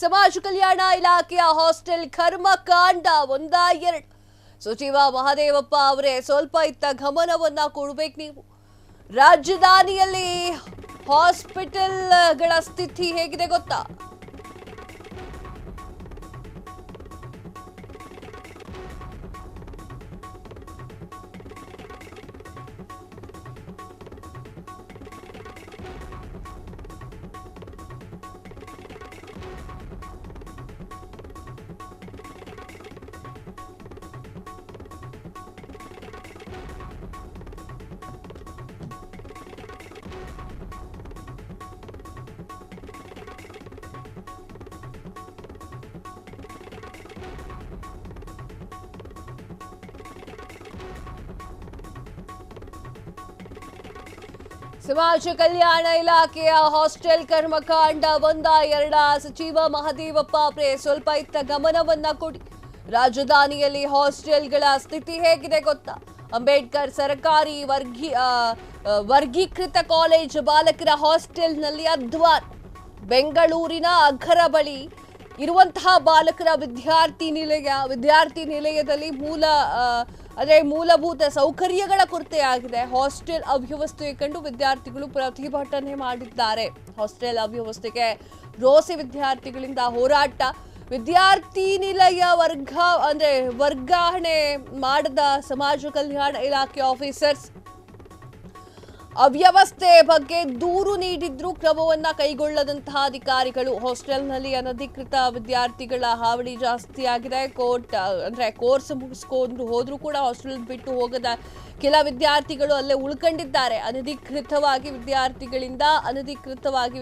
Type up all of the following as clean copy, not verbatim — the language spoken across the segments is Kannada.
ಸಮಾಜ ಕಲ್ಯಾಣ ಇಲಾಖೆಯ ಹಾಸ್ಟೆಲ್ ಕರ್ಮಕಾಂಡ ಒಂದ ಎರಡು ಸಚಿವ ಮಹದೇವಪ್ಪ ಅವರೇ ಸ್ವಲ್ಪ ಇತ್ತ ಗಮನವನ್ನ ಕೊಡಬೇಕು ನೀವು. ರಾಜಧಾನಿಯಲ್ಲಿ ಹಾಸ್ಪಿಟಲ್ಗಳ ಸ್ಥಿತಿ ಹೇಗಿದೆ ಗೊತ್ತಾ? ಸಮಾಜ ಕಲ್ಯಾಣ ಇಲಾಖೆಯ ಹಾಸ್ಟೆಲ್ ಕರ್ಮಕಾಂಡ ಒಂದ ಎರಡ ಸಚಿವ ಮಹದೇವಪ್ಪ ಅವರೇ ಸ್ವಲ್ಪ ಇತ್ತ ಗಮನವನ್ನ ಕೊಡಿ. ರಾಜಧಾನಿಯಲ್ಲಿ ಹಾಸ್ಟೆಲ್ಗಳ ಸ್ಥಿತಿ ಹೇಗಿದೆ ಗೊತ್ತಾ? ಅಂಬೇಡ್ಕರ್ ಸರ್ಕಾರಿ ವರ್ಗೀಕೃತ ಕಾಲೇಜ್ ಬಾಲಕರ ಹಾಸ್ಟೆಲ್ನಲ್ಲಿ ಅಧ್ವಾನ. ಬೆಂಗಳೂರಿನ ಅಘರ ಬಳಿ ಇರುವಂತಹ ಬಾಲಕರ ವಿದ್ಯಾರ್ಥಿ ನಿಲಯದಲ್ಲಿ ಮೂಲಭೂತ ಸೌಕರ್ಯಗಳ ಕೊರತೆ ಆಗಿದೆ. ಹಾಸ್ಟೆಲ್ ಅವ್ಯವಸ್ಥೆ ಕಂಡು ವಿದ್ಯಾರ್ಥಿಗಳು ಪ್ರತಿಭಟನೆ ಮಾಡಿದ್ದಾರೆ. ಹಾಸ್ಟೆಲ್ ಅವ್ಯವಸ್ಥೆಗೆ ರೋಸಿ ವಿದ್ಯಾರ್ಥಿಗಳಿಂದ ಹೋರಾಟ. ವಿದ್ಯಾರ್ಥಿ ನಿಲಯ ವರ್ಗಾವಣೆ ಮಾಡದ ಸಮಾಜ ಕಲ್ಯಾಣ ಇಲಾಖೆ ಆಫೀಸರ್ಸ್ ಅವ್ಯವಸ್ಥೆ ಬಗ್ಗೆ ದೂರು ನೀಡಿದ್ರು ಕ್ರಮವನ್ನ ಕೈಗೊಳ್ಳದಂತಹ ಅಧಿಕಾರಿಗಳು. ಹಾಸ್ಟೆಲ್ನಲ್ಲಿ ಅನಧಿಕೃತ ವಿದ್ಯಾರ್ಥಿಗಳ ಹಾವಳಿ ಜಾಸ್ತಿ ಆಗಿದೆ. ಕೋರ್ಸ್ ಮುಗಿಸ್ಕೊಂಡು ಹೋದ್ರೂ ಕೂಡ ಹಾಸ್ಟೆಲ್ ಬಿಟ್ಟು ಹೋಗದ ಕೆಲ ವಿದ್ಯಾರ್ಥಿಗಳು ಅಲ್ಲೇ ಉಳ್ಕೊಂಡಿದ್ದಾರೆ. ಅನಧಿಕೃತವಾಗಿ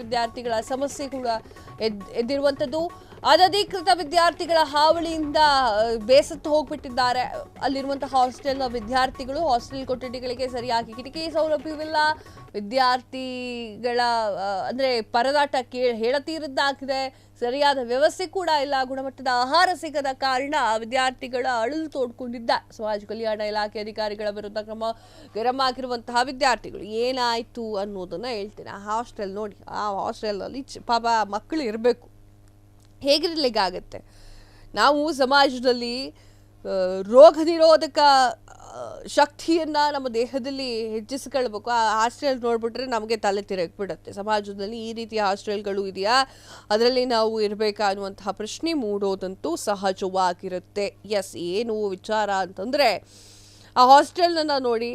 ವಿದ್ಯಾರ್ಥಿಗಳ ಸಮಸ್ಯೆ ಕೂಡ ಎದ್ದಿರುವಂಥದ್ದು. ಅನಧಿಕೃತ ವಿದ್ಯಾರ್ಥಿಗಳ ಹಾವಳಿಯಿಂದ ಬೇಸತ್ತು ಹೋಗ್ಬಿಟ್ಟಿದ್ದಾರೆ ಅಲ್ಲಿರುವಂತಹ ಹಾಸ್ಟೆಲ್ನ ವಿದ್ಯಾರ್ಥಿಗಳು. ಹಾಸ್ಟೆಲ್ ಕೊಠಡಿಗಳಿಗೆ ಸರಿಯಾಗಿ ಕಿಟಕಿ ಸೌಲಭ್ಯವಿಲ್ಲ. ವಿದ್ಯಾರ್ಥಿಗಳ ಪರದಾಟ ಹೇಳತೀರದ್ದಾಗಿದೆ. ಸರಿಯಾದ ವ್ಯವಸ್ಥೆ ಕೂಡ ಇಲ್ಲ. ಗುಣಮಟ್ಟದ ಆಹಾರ ಸಿಗದ ಕಾರಣ ವಿದ್ಯಾರ್ಥಿಗಳ ಅಳಲು ತೋಡ್ಕೊಂಡಿದ್ದಾರೆ. ಸಮಾಜ ಕಲ್ಯಾಣ ಇಲಾಖೆ ಅಧಿಕಾರಿಗಳ ವಿರುದ್ಧ ಗರಂ ಆಗಿರುವಂತಹ ವಿದ್ಯಾರ್ಥಿಗಳು. ಏನಾಯ್ತು ಅನ್ನೋದನ್ನ ಹೇಳ್ತೇನೆ. ಹಾಸ್ಟೆಲ್ ನೋಡಿ, ಆ ಹಾಸ್ಟೆಲ್ನಲ್ಲಿ ಪಾಪ ಮಕ್ಕಳು ಇರಬೇಕು, ಹೇಗಿರ್ಲಿಕ್ಕಾಗತ್ತೆ? ನಾವು ಸಮಾಜದಲ್ಲಿ ರೋಗ ನಿರೋಧಕ ಶಕ್ತಿಯನ್ನ ನಮ್ಮ ದೇಹದಲ್ಲಿ ಹೆಚ್ಚಿಸಿಕೊಳ್ಬೇಕು. ಆ ಹಾಸ್ಟೆಲ್ ನೋಡ್ಬಿಟ್ರೆ ನಮಗೆ ತಲೆ ತಿರುಗಿಬಿಡುತ್ತೆ. ಸಮಾಜದಲ್ಲಿ ಈ ರೀತಿಯ ಹಾಸ್ಟೆಲ್ಗಳು ಇದೆಯಾ, ಅದರಲ್ಲಿ ನಾವು ಇರಬೇಕಾ ಅನ್ನುವಂತಹ ಪ್ರಶ್ನೆ ಮೂಡೋದಂತೂ ಸಹಜವಾಗಿರುತ್ತೆ. ಏನು ವಿಚಾರ ಅಂತಂದ್ರೆ, ಆ ಹಾಸ್ಟೆಲ್ನ ನೋಡಿ,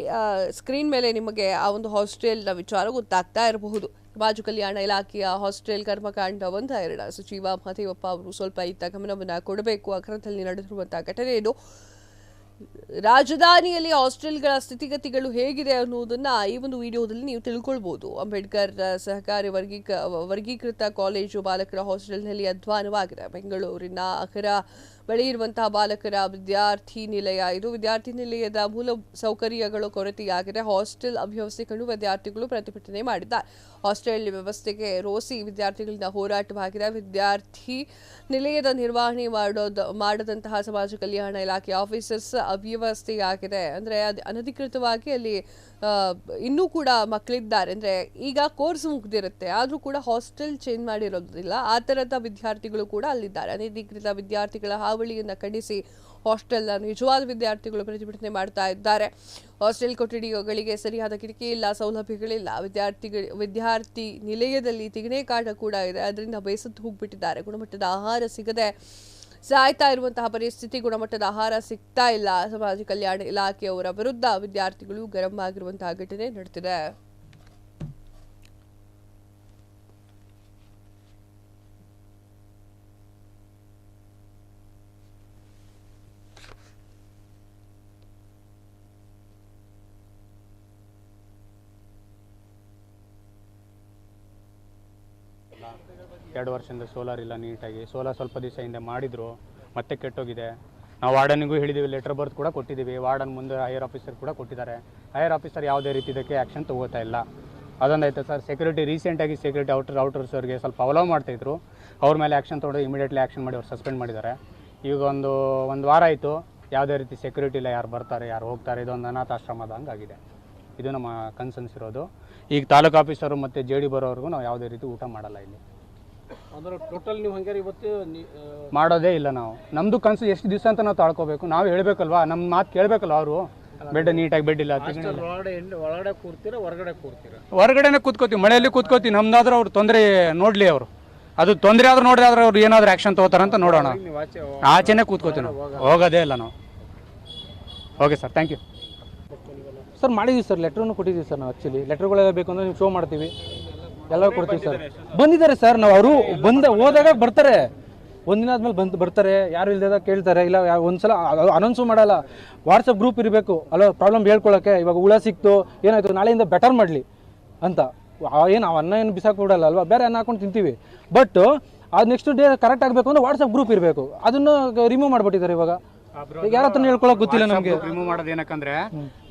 ಸ್ಕ್ರೀನ್ ಮೇಲೆ ನಿಮಗೆ ಆ ಒಂದು ಹಾಸ್ಟೆಲ್ನ ವಿಚಾರ ಗೊತ್ತಾಗ್ತಾ ಇರಬಹುದು. ಸಮಾಜ ಕಲ್ಯಾಣ ಇಲಾಖೆಯ ಹಾಸ್ಟೆಲ್ ಕರ್ಮಕಾಂಡ ಒಂದ ಎರಡ ಸಚಿವ ಮಹದೇವಪ್ಪ ಅವರು ಸ್ವಲ್ಪ ಇತ್ತ ಗಮನವನ್ನ ಕೊಡಬೇಕು. ಅಕ್ರಮದಲ್ಲಿ ನಡೆದಿರುವಂತಹ ಘಟನೆ ಇದು. ರಾಜಧಾನಿಯಲ್ಲಿ ಹಾಸ್ಟೆಲ್ಗಳ ಸ್ಥಿತಿಗತಿಗಳು ಹೇಗಿದೆ ಅನ್ನೋದನ್ನ ಈ ಒಂದು ವಿಡಿಯೋದಲ್ಲಿ ನೀವು ತಿಳ್ಕೊಳ್ಬಹುದು. ಅಂಬೇಡ್ಕರ್ ಸಹಕಾರಿ ವರ್ಗೀಕೃತ ಕಾಲೇಜು ಬಾಲಕರ ಹಾಸ್ಟೆಲ್ನಲ್ಲಿ ಅಧ್ವಾನವಾಗಿದೆ. ಬೆಂಗಳೂರಿನ ಅಘರ ಬಳಿ ಇರುವಂತಹ ಬಾಲಕರ ವಿದ್ಯಾರ್ಥಿ ನಿಲಯ ಇದು. ವಿದ್ಯಾರ್ಥಿ ನಿಲಯದ ಮೂಲ ಸೌಕರ್ಯಗಳು ಕೊರತೆಯಾಗಿದೆ. ಹಾಸ್ಟೆಲ್ ಅವ್ಯವಸ್ಥೆ ಕಂಡು ವಿದ್ಯಾರ್ಥಿಗಳು ಪ್ರತಿಭಟನೆ ಮಾಡಿದ್ದಾರೆ. ಹಾಸ್ಟೆಲ್ ವ್ಯವಸ್ಥೆಗೆ ರೋಸಿ ವಿದ್ಯಾರ್ಥಿಗಳಿಂದ ಹೋರಾಟವಾಗಿದೆ. ವಿದ್ಯಾರ್ಥಿ ನಿಲಯದ ನಿರ್ವಹಣೆ ಮಾಡದಂತಹ ಸಮಾಜ ಕಲ್ಯಾಣ ಇಲಾಖೆ ಆಫೀಸರ್ಸ್ ಅವ್ಯವಸ್ಥೆಯಾಗಿದೆ. ಅನಧಿಕೃತವಾಗಿ ಅಲ್ಲಿ ಇನ್ನೂ ಕೂಡ ಮಕ್ಕಳಿದ್ದಾರೆ. ಈಗ ಕೋರ್ಸ್ ಮುಗ್ದಿರುತ್ತೆ, ಆದ್ರೂ ಕೂಡ ಹಾಸ್ಟೆಲ್ ಚೇಂಜ್ ಮಾಡಿರೋದಿಲ್ಲ. ಆ ತರದ ವಿದ್ಯಾರ್ಥಿಗಳು ಕೂಡ ಅಲ್ಲಿದ್ದಾರೆ. ಅನಧಿಕೃತ ವಿದ್ಯಾರ್ಥಿಗಳ ಹಾವಳಿಯನ್ನ ಖಂಡಿಸಿ ಹಾಸ್ಟೆಲ್ನ ನಿಜವಾದ ವಿದ್ಯಾರ್ಥಿಗಳು ಪ್ರತಿಭಟನೆ ಮಾಡ್ತಾ ಇದ್ದಾರೆ. ಹಾಸ್ಟೆಲ್ ಕೊಠಡಿಗಳಿಗೆ ಸರಿಯಾದ ಕಿಟಕಿ ಇಲ್ಲ, ಸೌಲಭ್ಯಗಳಿಲ್ಲ. ವಿದ್ಯಾರ್ಥಿ ನಿಲಯದಲ್ಲಿ ತಿಗಣೆ ಕಾಟ ಕೂಡ ಇದೆ. ಅದರಿಂದ ಬೇಸತ್ತು ಹೋಗ್ಬಿಟ್ಟಿದ್ದಾರೆ. ಗುಣಮಟ್ಟದ ಆಹಾರ ಸಿಗದೆ ಸಾಯ್ತಾ ಇರುವಂತಹ ಪರಿಸ್ಥಿತಿ. ಗುಣಮಟ್ಟದ ಆಹಾರ ಸಿಗ್ತಾ ಇಲ್ಲ. ಸಮಾಜ ಕಲ್ಯಾಣ ಇಲಾಖೆಯವರ ವಿರುದ್ಧ ವಿದ್ಯಾರ್ಥಿಗಳು ಗರಂ ಆಗಿರುವಂತಹ ಘಟನೆ ನಡೆದಿದೆ. ಎರಡು ವರ್ಷದಿಂದ ಸೋಲಾರ್ ಇಲ್ಲ ನೀಟಾಗಿ. ಸೋಲಾರ್ ಸ್ವಲ್ಪ ದಿವಸ ಹಿಂದೆ ಮಾಡಿದ್ರು, ಮತ್ತೆ ಕೆಟ್ಟೋಗಿದೆ. ನಾವು ವಾರ್ಡನಿಗೂ ಹೇಳಿದ್ದೀವಿ, ಲೆಟರ್ ಬರ್ದು ಕೂಡ ಕೊಟ್ಟಿದ್ದೀವಿ. ವಾರ್ಡನ್ ಮುಂದೆ ಹೈಯರ್ ಆಫೀಸರ್ ಕೂಡ ಕೊಟ್ಟಿದ್ದಾರೆ. ಹೈಯರ್ ಆಫೀಸರ್ ಯಾವುದೇ ರೀತಿ ಇದಕ್ಕೆ ಆ್ಯಕ್ಷನ್ ತೊಗೋತಾ ಇಲ್ಲ. ಅದೊಂದಾಯ್ತು ಸರ್. ಸೆಕ್ಯೂರಿಟಿ ಔಟರ್ಸ್ ಅವ್ರಿಗೆ ಸ್ವಲ್ಪ ಅಲೋ ಮಾಡ್ತಾಯಿದ್ರು. ಅವ್ರ ಮೇಲೆ ಆ್ಯಕ್ಷನ್ ತೊಗೊಂಡು ಇಮಿಡಿಯೇಟ್ಲಿ ಆ್ಯಕ್ಷನ್ ಮಾಡಿ ಅವ್ರು ಸಸ್ಪೆಂಡ್ ಮಾಡಿದ್ದಾರೆ. ಈಗ ಒಂದು ವಾರ ಆಯಿತು, ಯಾವುದೇ ರೀತಿ ಸೆಕ್ಯೂರಿಟಿ ಇಲ್ಲ. ಯಾರು ಬರ್ತಾರೆ, ಯಾರು ಹೋಗ್ತಾರೆ, ಇದೊಂದು ಅನಾಥಾಶ್ರಮದ ಹಂಗಾಗಿದೆ. ಇದು ನಮ್ಮ ಕನ್ಸರ್ನ್ಸ್ ಇರೋದು. ಈಗ ತಾಲೂಕು ಆಫೀಸರು ಮತ್ತು JD ಬರೋವರೆಗೂ ನಾವು ಯಾವುದೇ ರೀತಿ ಊಟ ಮಾಡಲ್ಲ ಇಲ್ಲಿ. ಅಂದ್ರೆ ಟೋಟಲ್ ನೀವು ಹಂಗಾರೆ ಇವತ್ತು ಮಾಡೋದೇ ಇಲ್ಲ ನಾವು. ನಮ್ಮದು ಕನಸು ಎಷ್ಟು ದಿವಸ ಅಂತ ನಾವು ತಾಳ್ಕೋಬೇಕು, ನಾವು ಹೇಳಬೇಕಲ್ವಾ, ನಮ್ಮ ಮಾತು ಕೇಳಬೇಕಲ್ಲ ಅವರು. ಬೆಡ್ ನೀಟಾಗಿ ಬೆಡ್ ಇಲ್ಲ, ಒಳಗಡೆ ಕೂರ್ತೀರಾ ಹೊರಗಡೆ ಕೂರ್ತೀರಾ? ಹೊರಗಡೆನೇ ಕೂತ್ಕೋತೀವಿ, ಮಳೆಯಲ್ಲಿ ಕೂತ್ಕೋತೀವಿ. ನಮ್ದಾದ್ರೂ ಅವ್ರು ತೊಂದರೆ ನೋಡಲಿ, ಅವರು ಅದು ತೊಂದರೆ ಆದ್ರೂ ನೋಡಿದ್ರೆ ಅವ್ರು ಏನಾದರೂ ಆ್ಯಕ್ಷನ್ ತೊಗೋತಾರಂತ ನೋಡೋಣ. ಆಚೆನೇ ಕೂತ್ಕೋತೀವಿ ನಾವು, ಹೋಗೋದೇ ಇಲ್ಲ ನಾವು. Okay sir, thank you sir. ಮಾಡಿದ್ದೀವಿ ಸರ್, ಲೆಟ್ರನ್ನು ಕೊಟ್ಟಿದ್ದೀವಿ ಸರ್. ನಾವು ಆ್ಯಕ್ಚುಲಿ ಲೆಟ್ರ್ಗಳೆಲ್ಲ ಬೇಕು ಅಂದರೆ ನೀವು ಶೋ ಮಾಡ್ತೀವಿ, ಎಲ್ಲ ಕೊಡ್ತೀವಿ ಸರ್. ಬಂದಿದ್ದಾರೆ ಸರ್, ನಾವು ಅವರು ಹೋದಾಗ ಬರ್ತಾರೆ, ಒಂದಿನ ಆದ್ಮೇಲೆ ಬರ್ತಾರೆ, ಯಾರು ಇಲ್ದಾಗ ಕೇಳ್ತಾರೆ. ಇಲ್ಲ ಒಂದ್ಸಲ ಅನೌನ್ಸು ಮಾಡಲ್ಲ. ವಾಟ್ಸಪ್ ಗ್ರೂಪ್ ಇರಬೇಕು ಅಲ್ಲ, ಪ್ರಾಬ್ಲಮ್ ಹೇಳ್ಕೊಳ್ಳೋಕ್ಕೆ. ಇವಾಗ ಹುಳ ಸಿಕ್ತು, ಏನಾಯ್ತು, ನಾಳೆಯಿಂದ ಬೆಟರ್ ಮಾಡಲಿ ಅಂತ. ಏನು ಅನ್ನ ಏನು ಬಿಸಾಕ್ಬಿಡಲ್ಲ ಅಲ್ವಾ, ಬೇರೆ ಅನ್ನ ಹಾಕೊಂಡು ತಿಂತೀವಿ. ಬಟ್ ಅದು ನೆಕ್ಸ್ಟ್ ಡೇ ಕರೆಕ್ಟ್ ಆಗಬೇಕು ಅಂದ್ರೆ ವಾಟ್ಸಪ್ ಗ್ರೂಪ್ ಇರಬೇಕು. ಅದನ್ನು ರಿಮೂವ್ ಮಾಡಿಬಿಟ್ಟಿದ್ದಾರೆ ಇವಾಗ. ಯಾರ ಹತ್ರ ಹೇಳ್ಕೊಳಕ್ ಗೊತ್ತಿಲ್ಲ ನಮಗೆ. ರಿಮೂವ್ ಮಾಡೋದು ಏನಕ್ಕಂದ್ರೆ,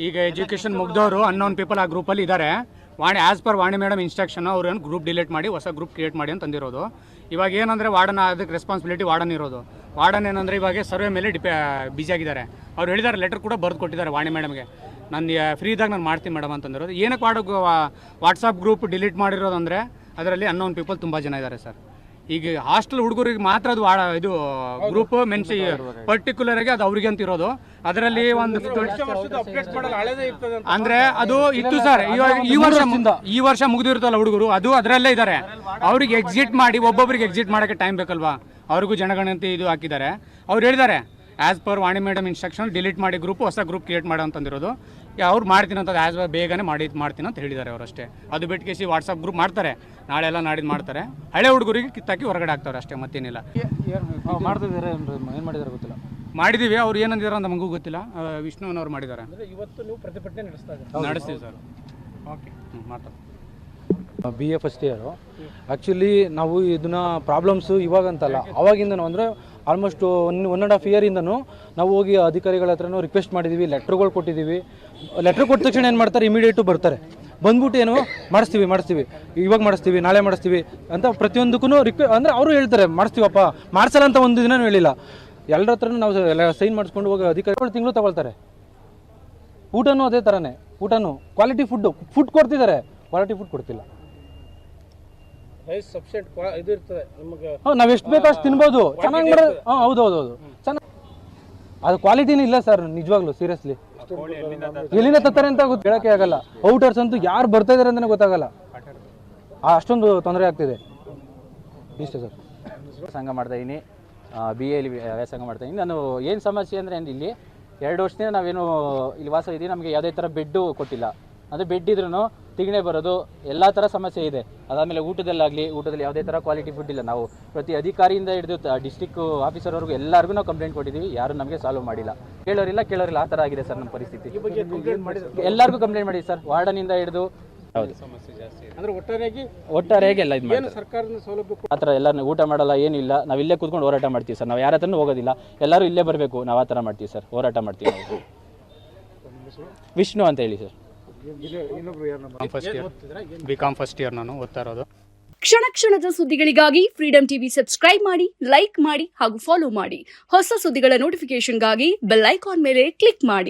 ಈಗ ಎಜುಕೇಶನ್ ಮುಗ್ದವರು ಅನ್ನೋನ್ ಪೀಪಲ್ ಆ ಗ್ರೂಪಲ್ಲಿ ಇದ್ದಾರೆ. ಆಸ್ ಪರ್ ವಾಣಿ ಮೇಡಮ್ ಇನ್ಸ್ಟ್ರಕ್ಷನ್ ಅವ್ರನ್ನ ಗ್ರೂಪ್ ಡಿಲೀಟ್ ಮಾಡಿ ಹೊಸ ಗ್ರೂಪ್ ಕ್ರಿಯೇಟ್ ಮಾಡಿ ಅಂತ ತಂದಿರೋದು. ಇವಾಗ ಏನಂದರೆ ವಾರ್ಡನ್ ಅದಕ್ಕೆ ರೆಸ್ಪಾನ್ಸಿಬಿಲಿಟಿ ವಾರ್ಡನ್ ಇರೋದು. ವಾರ್ಡನ್ ಏನಂದರೆ ಇವಾಗ ಸರ್ವೆ ಮೇಲೆ ಬಿಜಿ ಆಗಿದ್ದಾರೆ. ಅವ್ರು ಹೇಳಿದ್ದಾರೆ, ಲೆಟರ್ ಕೂಡ ಬರೆದು ಕೊಟ್ಟಿದ್ದಾರೆ ವಾಣಿ ಮೇಡಮ್ಗೆ, ನಾನು ಫ್ರೀ ಇದ್ದಾಗ ನಾನು ಮಾಡ್ತೀನಿ ಮೇಡಮ್ ಅಂತಂದಿರೋದು. ಏನಕ್ಕೆ ವಾಟ್ಸಪ್ ಗ್ರೂಪ್ ಡಿಲೀಟ್ ಮಾಡಿರೋದು ಅಂದರೆ, ಅದರಲ್ಲಿ ಅನ್ನೋನ್ ಪೀಪಲ್ ತುಂಬ ಜನ ಇದ್ದಾರೆ ಸರ್. ಈಗ ಹಾಸ್ಟೆಲ್ ಹುಡುಗರಿಗೆ ಮಾತ್ರ ಅದು ಇದು ಗ್ರೂಪ್ ಪರ್ಟಿಕ್ಯುಲರ್ ಆಗಿ ಅದು ಅವ್ರಿಗೆ ಅಂತ ಇರೋದು. ಅದರಲ್ಲಿ ಒಂದು ಅಂದ್ರೆ ಅದು ಇತ್ತು ಸರ್. ಈ ವರ್ಷ ಮುಗಿದಿರುತ್ತಲ್ಲ ಹುಡುಗರು, ಅದು ಅದರಲ್ಲೇ ಇದ್ದಾರೆ. ಅವ್ರಿಗೆ ಎಕ್ಸಿಟ್ ಮಾಡಿ ಒಬ್ಬೊಬ್ಬರಿಗೆ ಎಕ್ಸಿಟ್ ಮಾಡೋಕ್ಕೆ ಟೈಮ್ ಬೇಕಲ್ವಾ, ಅವ್ರಿಗೂ ಜನಗಣತಿ ಇದು ಹಾಕಿದ್ದಾರೆ. ಅವ್ರು ಹೇಳಿದ್ದಾರೆ, ಆಸ್ ಪರ್ ವಾಣಿ ಮೇಡಮ್ ಇನ್ಸ್ಟ್ರಕ್ಷನ್ ಡಿಲೀಟ್ ಮಾಡಿ ಗ್ರೂಪ್, ಹೊಸ ಗ್ರೂಪ್ ಕ್ರಿಯೇಟ್ ಮಾಡೋ ಅಂತಂದಿರೋದು. ಅವ್ರು ಮಾಡ್ತೀನಿ ಅಂತ ಆಸ್ ಬೇಗನೆ ಮಾಡ್ತೀನಿ ಅಂತ ಹೇಳಿದ್ದಾರೆ ಅವರಷ್ಟೇ. ಅದು ಬಿಟ್ಟು ವಾಟ್ಸಪ್ ಗ್ರೂಪ್ ಮಾಡ್ತಾರೆ, ನಾಳೆ ಎಲ್ಲ ನಾಡಿದ್ದು ಮಾಡ್ತಾರೆ. ಹಳೆ ಹುಡುಗರಿಗೆ ಕಿತ್ತಾಕಿ ಹೊರಗಡೆ ಹಾಕ್ತಾರೆ ಅಷ್ಟೇ, ಮತ್ತೇನಿಲ್ಲ. ಮಾಡ್ತಿದ್ದಾರೆ, ಏನು ಮಾಡಿದಾರೆ ಗೊತ್ತಿಲ್ಲ. ಮಾಡಿದ್ದೀವಿ, ಅವ್ರು ಏನಂದಿದ್ದಾರೆ ಅಂತ ನಮಗೂ ಗೊತ್ತಿಲ್ಲ. ವಿಷ್ಣುವನವ್ರು ಮಾಡಿದ್ದಾರೆ. ಇವತ್ತು ನೀವು ಪ್ರತಿಭಟನೆ ನಡೆಸ್ತೀವಿ ಸರ್. ಓಕೆ, ಮಾತಾಡ್ತೀವಿ. BA first year. ಆ್ಯಕ್ಚುಲಿ ನಾವು ಇದನ್ನ ಪ್ರಾಬ್ಲಮ್ಸು ಇವಾಗಂತಲ್ಲ, ಅವಾಗಿಂದನೂ ಅಂದರೆ ಆಲ್ಮೋಸ್ಟ್ 1.5 ಇಯರಿಂದನೂ ನಾವು ಹೋಗಿ ಅಧಿಕಾರಿಗಳ ಹತ್ರನೂ ರಿಕ್ವೆಸ್ಟ್ ಮಾಡಿದ್ದೀವಿ, ಲೆಟ್ರುಗಳು ಕೊಟ್ಟಿದ್ದೀವಿ. ಲೆಟ್ರ್ ಕೊಟ್ಟ ತಕ್ಷಣ ಏನು ಮಾಡ್ತಾರೆ, ಇಮಿಡಿಯೇಟು ಬರ್ತಾರೆ. ಬಂದ್ಬಿಟ್ಟು ಏನು ಮಾಡಿಸ್ತೀವಿ, ಇವಾಗ ಮಾಡಿಸ್ತೀವಿ, ನಾಳೆ ಮಾಡಿಸ್ತೀವಿ ಅಂತ ಪ್ರತಿಯೊಂದಕ್ಕೂ ಅಂದರೆ ಅವರು ಹೇಳ್ತಾರೆ ಮಾಡಿಸ್ತೀವಪ್ಪ, ಮಾಡಿಸಲ್ಲ ಅಂತ ಒಂದು ದಿನನೂ ಹೇಳಿಲ್ಲ. ಎಲ್ಲರ ಹತ್ರನೂ ನಾವು ಸೈನ್ ಮಾಡಿಸ್ಕೊಂಡು ಹೋಗಿ ಅಧಿಕಾರಿಗಳು ತಿಂಗಳು ತಗೊಳ್ತಾರೆ. ಊಟನೂ ಅದೇ ಥರನೇ, ಊಟನೂ ಕ್ವಾಲಿಟಿ ಫುಡ್ ಕೊಡ್ತಿದ್ದಾರೆ, ಕ್ವಾಲಿಟಿ ಫುಡ್ ಕೊಡ್ತಿಲ್ಲ. ನಾವು ಎಷ್ಟು ಬೇಕೋ ಅಷ್ಟು ತಿನ್ಬೋದು, ಚೆನ್ನಾಗಿ ಮಾಡೋದು. ಹೌದು ಚೆನ್ನಾಗಿ, ಅದು ಕ್ವಾಲಿಟಿನೂ ಇಲ್ಲ ಸರ್ ನಿಜವಾಗ್ಲೂ. ಸೀರಿಯಸ್ಲಿ ಎಲ್ಲಿಂದ ತತ್ತಾರೆ ಅಂತ ಹೇಳೋಕ್ಕೆ ಆಗಲ್ಲ. ಔಟರ್ಸ್ ಅಂತೂ ಯಾರು ಬರ್ತಾ ಇದಾರೆ ಅಂತಲೇ ಗೊತ್ತಾಗಲ್ಲ, ಅಷ್ಟೊಂದು ತೊಂದರೆ ಆಗ್ತಿದೆ. ಇಷ್ಟೇ ಸರ್. ಸಂಘ ಮಾಡ್ತಾಯಿದ್ದೀನಿ, BA ವ್ಯಾಸಂಗ ಮಾಡ್ತಾಯಿದ್ದೀನಿ. ನಾನು ಏನು ಸಮಸ್ಯೆ ಅಂದರೆ, ಇಲ್ಲಿ 2 ವರ್ಷದಿಂದ ನಾವೇನು ಇಲ್ಲಿ ವಾಸ ಇದ್ದೀವಿ, ನಮಗೆ ಯಾವುದೇ ಥರ ಬೆಡ್ಡು ಕೊಟ್ಟಿಲ್ಲ. ಅಂದರೆ ಬೆಡ್ ಇದ್ರೂ ತಿಗಣೆ ಬರೋದು, ಎಲ್ಲ ಥರ ಸಮಸ್ಯೆ ಇದೆ. ಅದಾದಮೇಲೆ ಊಟದಲ್ಲಿ ಯಾವುದೇ ಥರ ಕ್ವಾಲಿಟಿ ಫುಡ್ ಇಲ್ಲ. ನಾವು ಪ್ರತಿ ಅಧಿಕಾರಿಯಿಂದ ಹಿಡಿದು ಡಿಸ್ಟ್ರಿಕ್ಟ್ ಆಫೀಸರ್ವರೆಗೂ ಎಲ್ಲರಿಗೂ ನಾವು ಕಂಪ್ಲೇಂಟ್ ಕೊಟ್ಟಿದ್ದೀವಿ, ಯಾರು ನಮಗೆ ಸಾಲ್ವ್ ಮಾಡಿಲ್ಲ. ಕೇಳೋರಿಲ್ಲ, ಆ ಥರ ಆಗಿದೆ ಸರ್ ನಮ್ಮ ಪರಿಸ್ಥಿತಿ. ಎಲ್ಲರಿಗೂ ಕಂಪ್ಲೇಂಟ್ ಮಾಡಿದ್ದೀವಿ ಸರ್, ವಾರ್ಡನಿಂದ ಹಿಡಿದು. ಹೌದು, ಒಟ್ಟಾರೆಯಾಗಿ ಎಲ್ಲ ಇದು ಮಾಡಿ ಸರ್ಕಾರದ ಸೌಲಭ್ಯ ಆ ಥರ ಎಲ್ಲ ಊಟ ಮಾಡಲ್ಲ, ಏನಿಲ್ಲ. ನಾವು ಇಲ್ಲೇ ಕೂತ್ಕೊಂಡು ಹೋರಾಟ ಮಾಡ್ತೀವಿ ಸರ್. ನಾವು ಯಾರ ಹತ್ರನೂ ಹೋಗೋದಿಲ್ಲ, ಎಲ್ಲರೂ ಇಲ್ಲೇ ಬರಬೇಕು, ನಾವು ಆ ಥರ ಮಾಡ್ತೀವಿ ಸರ್, ಹೋರಾಟ ಮಾಡ್ತೀವಿ ನಾವು. ವಿಷ್ಣು ಅಂತ ಹೇಳಿ ಸರ್. BCom ಫಸ್ಟ್ ಇಯರ್ ನಾನು ಓದ್ತಾ ಇರೋದು. ಕ್ಷಣದ ಸುದ್ದಿಗಳಿಗಾಗಿ ಫ್ರೀಡಂ ಟಿವಿ ಸಬ್ಸ್ಕ್ರೈಬ್ ಮಾಡಿ, ಲೈಕ್ ಮಾಡಿ ಹಾಗೂ ಫಾಲೋ ಮಾಡಿ. ಹೊಸ ಸುದ್ದಿಗಳ ನೋಟಿಫಿಕೇಶನ್ಗಾಗಿ ಬೆಲ್ ಐಕಾನ್ ಮೇಲೆ ಕ್ಲಿಕ್ ಮಾಡಿ.